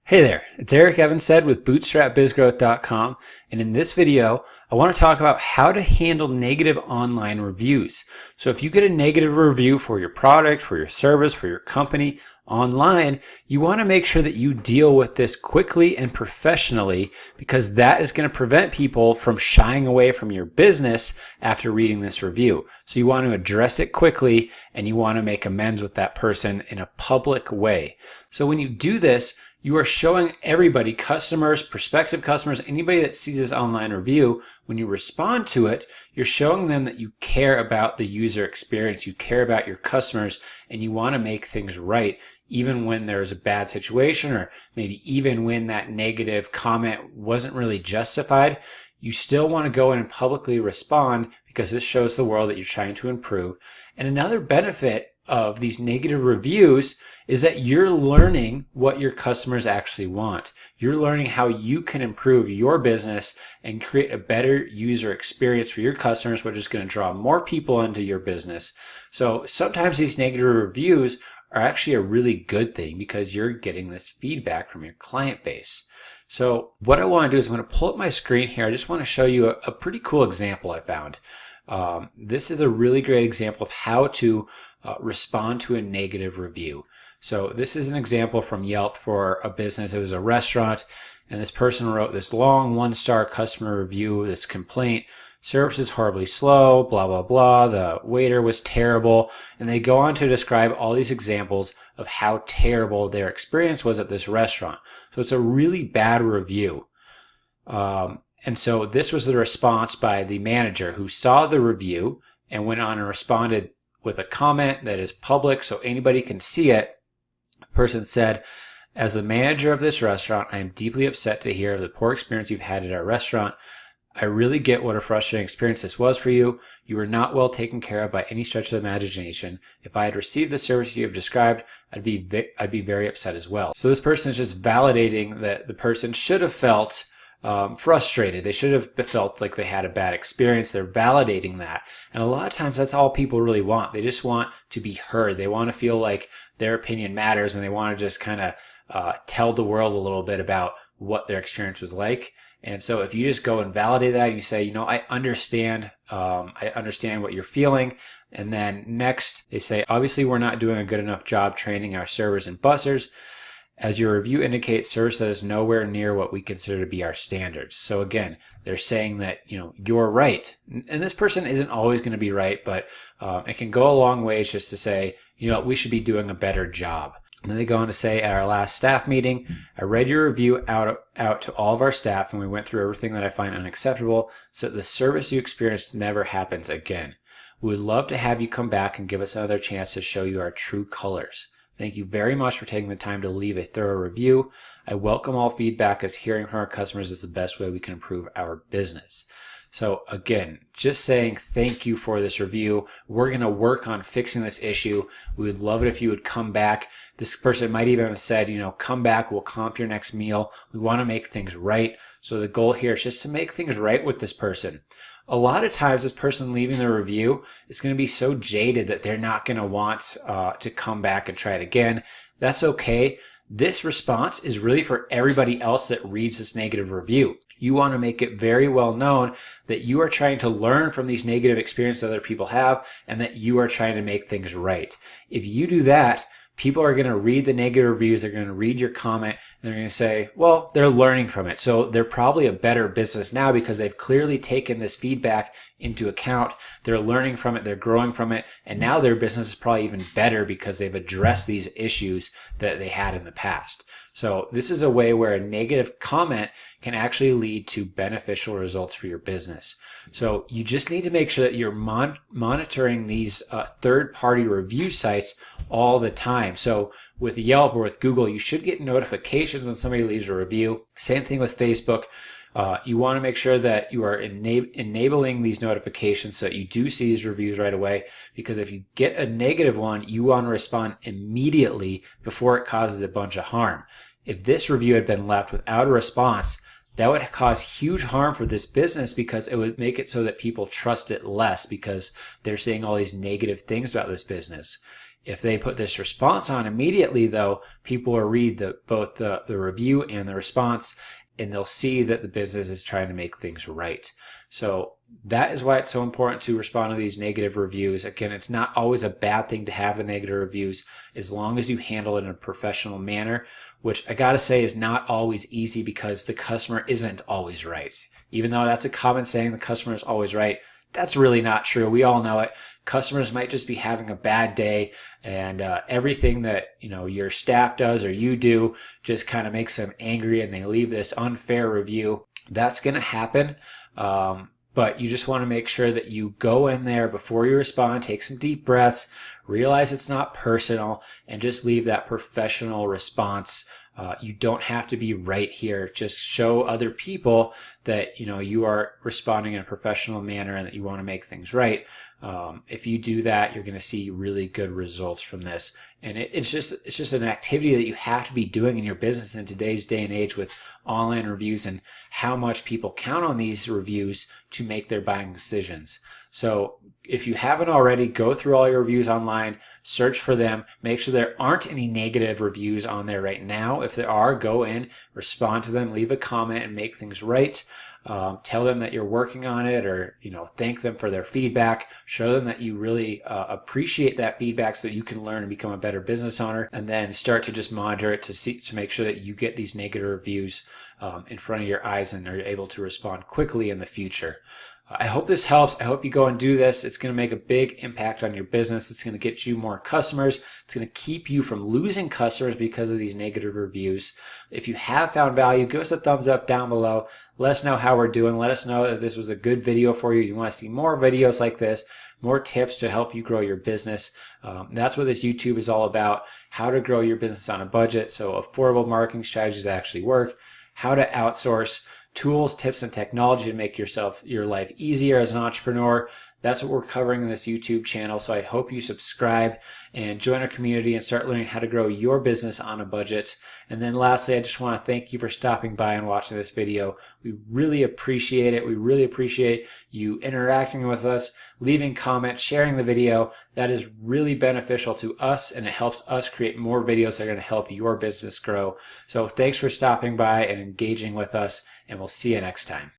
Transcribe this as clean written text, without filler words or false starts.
Hey there, it's Evenstad with BootstrapBizGrowth.com, and in this video, I want to talk about how to handle negative online reviews. So if you get a negative review for your product, for your service, for your company online, you want to make sure that you deal with this quickly and professionally, because that is going to prevent people from shying away from your business after reading this review. So you want to address it quickly, and you want to make amends with that person in a public way. So when you do this, you are showing everybody, customers, prospective customers, anybody that sees this online review, when you respond to it, you're showing them that you care about the user experience, you care about your customers, and you want to make things right, even when there's a bad situation, or maybe even when that negative comment wasn't really justified. You still want to go in and publicly respond, because this shows the world that you're trying to improve. And another benefit of these negative reviews is that you're learning what your customers actually want. You're learning how you can improve your business and create a better user experience for your customers, which is going to draw more people into your business. So sometimes these negative reviews are actually a really good thing, because you're getting this feedback from your client base. So what I want to do is I'm going to pull up my screen here. I just want to show you a pretty cool example I found. This is a really great example of how to respond to a negative review. So this is an example from Yelp for a business. It was a restaurant, and this person wrote this long 1-star customer review, this complaint: service is horribly slow, blah, blah, blah. The waiter was terrible. And they go on to describe all these examples of how terrible their experience was at this restaurant. So it's a really bad review. And so this was the response by the manager, who saw the review and went on and responded with a comment that is public so anybody can see it. The person said, "As the manager of this restaurant, I am deeply upset to hear of the poor experience you've had at our restaurant. I really get what a frustrating experience this was for you. You were not well taken care of by any stretch of the imagination. If I had received the service you have described, I'd be very upset as well." So this person is just validating that the person should have felt frustrated. They should have felt like they had a bad experience. They're validating that. And a lot of times that's all people really want. They just want to be heard. They want to feel like their opinion matters, and they want to just kind of tell the world a little bit about what their experience was like. And so if you just go and validate that, and you say, I understand what you're feeling. And then next they say, "Obviously we're not doing a good enough job training our servers and bussers. As your review indicates, service that is nowhere near what we consider to be our standards." So again, they're saying that, you're right. And this person isn't always going to be right, but it can go a long ways just to say, we should be doing a better job. And then they go on to say, "At our last staff meeting, I read your review out to all of our staff, and we went through everything that I find unacceptable, so that the service you experienced never happens again. We would love to have you come back and give us another chance to show you our true colors. Thank you very much for taking the time to leave a thorough review. I welcome all feedback, as hearing from our customers is the best way we can improve our business." So again, just saying thank you for this review. We're going to work on fixing this issue. We would love it if you would come back. This person might even have said, come back, we'll comp your next meal. We want to make things right. So the goal here is just to make things right with this person. A lot of times this person leaving the review is going to be so jaded that they're not going to want to come back and try it again. That's okay. This response is really for everybody else that reads this negative review. You want to make it very well known that you are trying to learn from these negative experiences other people have, and that you are trying to make things right. If you do that, people are going to read the negative reviews, they're going to read your comment, and they're going to say, well, they're learning from it. So they're probably a better business now, because they've clearly taken this feedback into account. They're learning from it, they're growing from it, and now their business is probably even better because they've addressed these issues that they had in the past. So this is a way where a negative comment can actually lead to beneficial results for your business. So you just need to make sure that you're monitoring these third-party review sites all the time. So with Yelp or with Google, you should get notifications when somebody leaves a review. Same thing with Facebook. You want to make sure that you are enabling these notifications so that you do see these reviews right away, because if you get a negative one, you want to respond immediately before it causes a bunch of harm. If this review had been left without a response, that would cause huge harm for this business, because it would make it so that people trust it less, because they're seeing all these negative things about this business. If they put this response on immediately, though, people will read both the review and the response, and they'll see that the business is trying to make things right. So that is why it's so important to respond to these negative reviews. Again, it's not always a bad thing to have the negative reviews as long as you handle it in a professional manner, which I gotta say is not always easy because the customer isn't always right. Even though that's a common saying, the customer is always right, that's really not true. We all know it. Customers might just be having a bad day, and everything that your staff does or you do just kind of makes them angry, and they leave this unfair review. That's going to happen, but you just want to make sure that you go in there before you respond, take some deep breaths, realize it's not personal, and just leave that professional response. You don't have to be right here. Just show other people that you are responding in a professional manner and that you want to make things right. If you do that, you're going to see really good results from this. And it's just an activity that you have to be doing in your business in today's day and age with online reviews and how much people count on these reviews to make their buying decisions. So if you haven't already, go through all your reviews online, search for them, make sure there aren't any negative reviews on there right now. If there are, go in, respond to them, leave a comment, and make things right. Tell them that you're working on it, or thank them for their feedback. Show them that you really appreciate that feedback so that you can learn and become a better business owner, and then start to just monitor it to make sure that you get these negative reviews in front of your eyes and are able to respond quickly in the future. I hope this helps. I hope you go and do this. It's going to make a big impact on your business. It's going to get you more customers. It's going to keep you from losing customers because of these negative reviews. If you have found value, give us a thumbs up down below. Let us know how we're doing. Let us know that this was a good video for you. You want to see more videos like this, more tips to help you grow your business. That's what this YouTube is all about, how to grow your business on a budget. So affordable marketing strategies that actually work, how to outsource, tools, tips, and technology to make your life easier as an entrepreneur. That's what we're covering in this YouTube channel. So I hope you subscribe and join our community and start learning how to grow your business on a budget. And then lastly, I just want to thank you for stopping by and watching this video. We really appreciate it. We really appreciate you interacting with us, leaving comments, sharing the video. That is really beneficial to us, and it helps us create more videos that are going to help your business grow. So thanks for stopping by and engaging with us, and we'll see you next time.